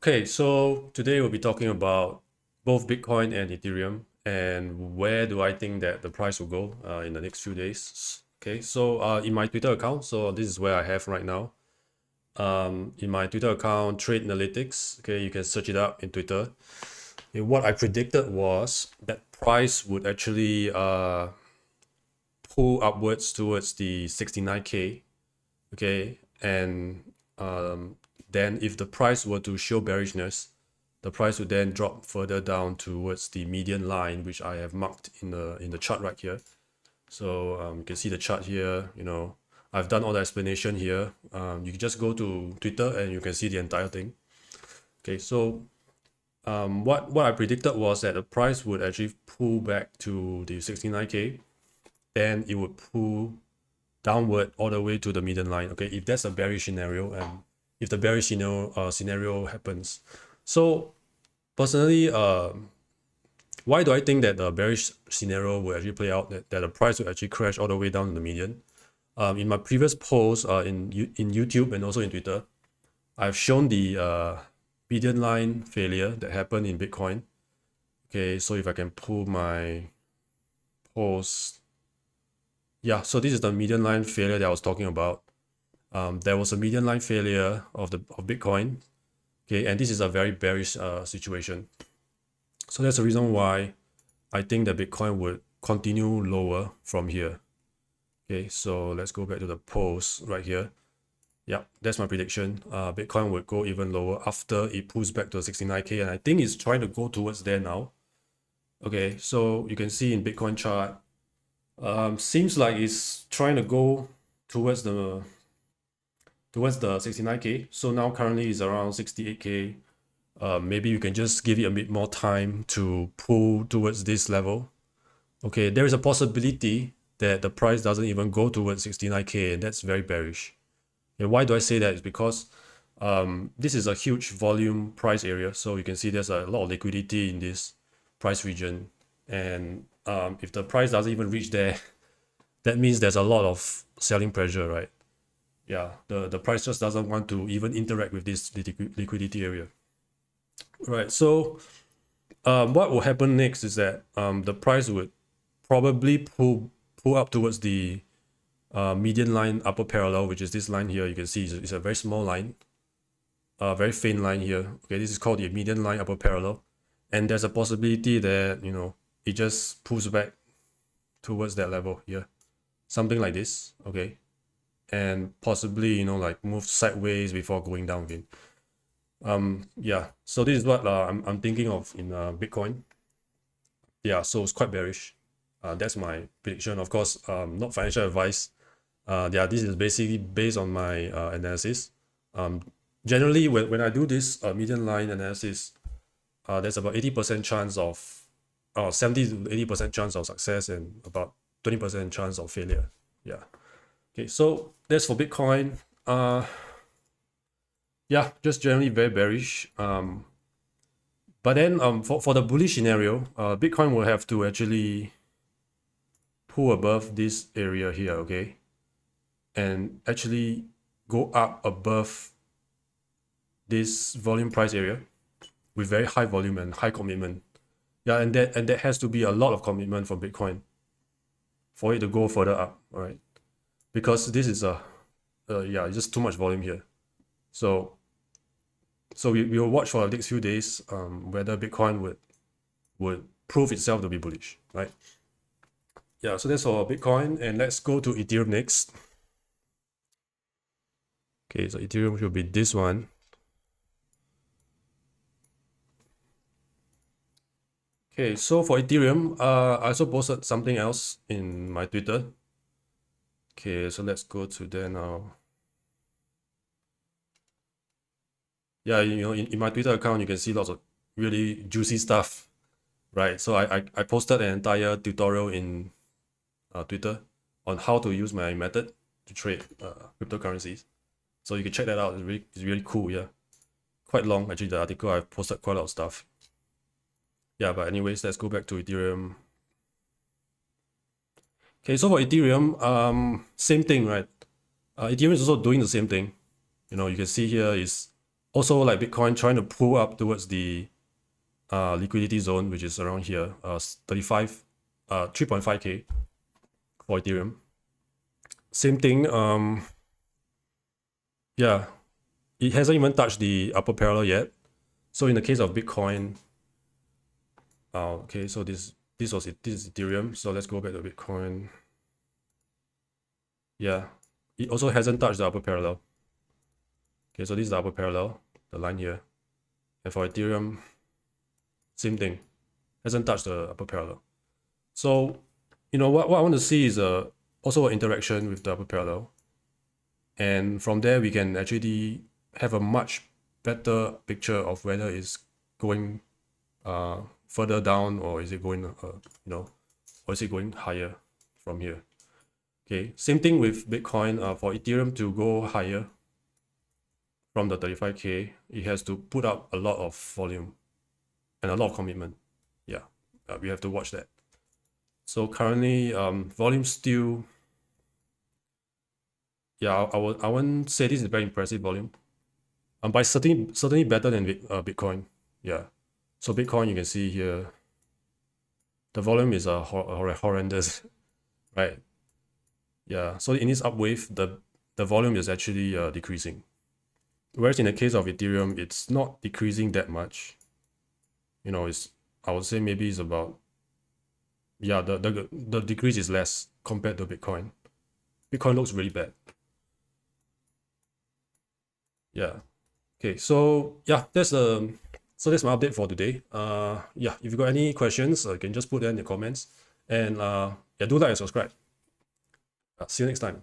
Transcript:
Okay, so today we'll be talking about both Bitcoin and Ethereum and where do I think that the price will go in the next few days. Okay, so in my Twitter account, so this is where I have right now. In my Twitter account, Trade Analytics, okay, you can search it up in Twitter. And what I predicted was that price would actually pull upwards towards the 69K, okay, and then if the price were to show bearishness, the price would then drop further down towards the median line, which I have marked in the chart right here. So you can see the chart here. I've done all the explanation here. You can just go to Twitter and you can see the entire thing. Okay, so what I predicted was that the price would actually pull back to the 69K, then it would pull downward all the way to the median line. Okay, if that's a bearish scenario and if the bearish scenario happens. So personally, why do I think that the bearish scenario will actually play out, that the price will actually crash all the way down to the median? In my previous posts in YouTube and also in Twitter, I've shown the median line failure that happened in Bitcoin. Okay, so if I can pull my post, yeah, so this is the median line failure that I was talking about. There was a median line failure of Bitcoin. Okay, and this is a very bearish situation. So that's the reason why I think that Bitcoin would continue lower from here. Okay, so let's go back to the post right here. Yeah, that's my prediction. Bitcoin would go even lower after it pulls back to 69K, and I think it's trying to go towards there now. Okay, so you can see in Bitcoin chart, seems like it's trying to go towards the 69K. So now currently is around 68K. Maybe you can just give it a bit more time to pull towards this level. Okay, there is a possibility that the price doesn't even go towards 69K, and that's very bearish. And why do I say that? Is because this is a huge volume price area, so you can see there's a lot of liquidity in this price region, and if the price doesn't even reach there, that means there's a lot of selling pressure, right? Yeah, the price just doesn't want to even interact with this liquidity area. Right, so what will happen next is that the price would probably pull up towards the median line upper parallel, which is this line here. You can see it's a very small line, very faint line here. Okay, this is called the median line upper parallel, and there's a possibility that it just pulls back towards that level here, something like this. Okay, and possibly like move sideways before going down again. Yeah, so this is what I'm thinking of in Bitcoin. Yeah, so it's quite bearish. That's my prediction. Of course, not financial advice. Yeah, this is basically based on my analysis. Generally, when I do this median line analysis, there's about 80% chance of 70 to 80% chance of success and about 20% chance of failure. Yeah. Okay, so that's for Bitcoin. Yeah, just generally very bearish. But then for the bullish scenario, Bitcoin will have to actually pull above this area here, okay, and actually go up above this volume price area with very high volume and high commitment. Yeah, and that has to be a lot of commitment from Bitcoin for it to go further up, all right? Because this is yeah, it's just too much volume here. So we will watch for the next few days whether Bitcoin would prove itself to be bullish, right? Yeah, so that's for Bitcoin, and let's go to Ethereum next. Okay, so Ethereum should be this one. Okay, so for Ethereum, I also posted something else in my Twitter. Okay, so let's go to there now. Yeah, in my Twitter account, you can see lots of really juicy stuff, right? So I posted an entire tutorial in Twitter on how to use my method to trade cryptocurrencies. So you can check that out. It's really cool, yeah. Quite long, actually, the article. I've posted quite a lot of stuff. Yeah, but anyways, let's go back to Ethereum. Okay, so for Ethereum, same thing, right? Ethereum is also doing the same thing. You can see here is Also, like Bitcoin trying to pull up towards the liquidity zone, which is around here, 3.5K for Ethereum. Same thing. Yeah, it hasn't even touched the upper parallel yet. So in the case of Bitcoin, okay, so this is Ethereum. So let's go back to Bitcoin. Yeah, it also hasn't touched the upper parallel. Okay, so this is the upper parallel, the line here. And for Ethereum, same thing, hasn't touched the upper parallel. So, you know, what I want to see is also an interaction with the upper parallel. And from there, we can actually have a much better picture of whether it's going further down, or is it going, or is it going higher from here? Okay, same thing with Bitcoin. For Ethereum to go higher from the 35K, it has to put up a lot of volume and a lot of commitment. Yeah, we have to watch that. So currently, volume still, yeah, I won't say this is very impressive volume. But certainly better than Bitcoin. Yeah. So Bitcoin, you can see here, the volume is horrendous, right? Yeah. So in this up wave, the volume is actually decreasing. Whereas in the case of Ethereum, it's not decreasing that much. You know, I would say maybe it's about, yeah, the decrease is less compared to Bitcoin. Bitcoin looks really bad. Yeah. Okay, so yeah, that's my update for today. Yeah, if you got any questions, you can just put them in the comments, and yeah, do like and subscribe. See you next time.